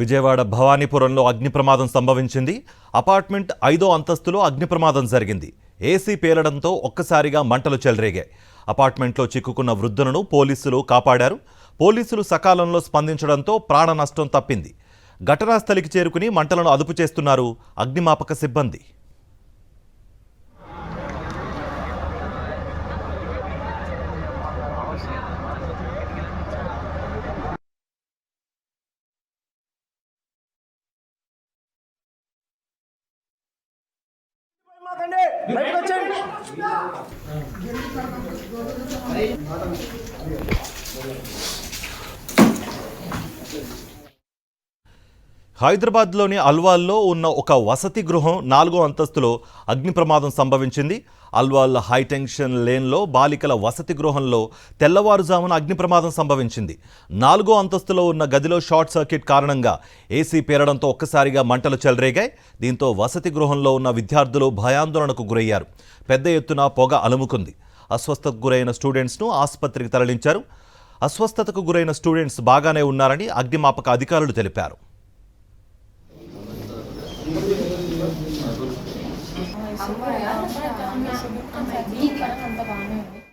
విజయవాడ భవానీపురంలో అగ్ని ప్రమాదం సంభవించింది. అపార్ట్మెంట్ 5వ అంతస్తులో అగ్ని ప్రమాదం జరిగింది. ఏసీ పేలడంతో ఒక్కసారిగా మంటలు చెలరేగాయి. అపార్ట్మెంట్లో చిక్కుకున్న వృద్ధులను పోలీసులు కాపాడారు. పోలీసులు సకాలంలో స్పందించడంతో ప్రాణ నష్టం తప్పింది. ఘటనా స్థలికి చేరుకుని మంటలను అదుపు చేస్తున్నారు అగ్నిమాపక సిబ్బంది. హైదరాబాద్లోని అల్వాల్లో ఉన్న ఒక వసతి గృహం 4వ అంతస్తులో అగ్ని ప్రమాదం సంభవించింది. అల్వాల్ హైటెన్షన్ లేన్లో బాలికల వసతి గృహంలో తెల్లవారుజామున అగ్ని ప్రమాదం సంభవించింది. 4వ అంతస్తులో ఉన్న గదిలో షార్ట్ సర్క్యూట్ కారణంగా ఏసీ పేరడంతో ఒక్కసారిగా మంటలు చెలరేగాయి. దీంతో వసతి గృహంలో ఉన్న విద్యార్థులు భయాందోళనకు గురయ్యారు. పెద్ద ఎత్తున పొగ అలుముకుంది. అస్వస్థతకు గురైన స్టూడెంట్స్ను ఆసుపత్రికి తరలించారు. అస్వస్థతకు గురైన స్టూడెంట్స్ బాగానే ఉన్నారని అగ్నిమాపక అధికారులు తెలిపారు. అమ్మాయి అంతా బాగానే ఉంది.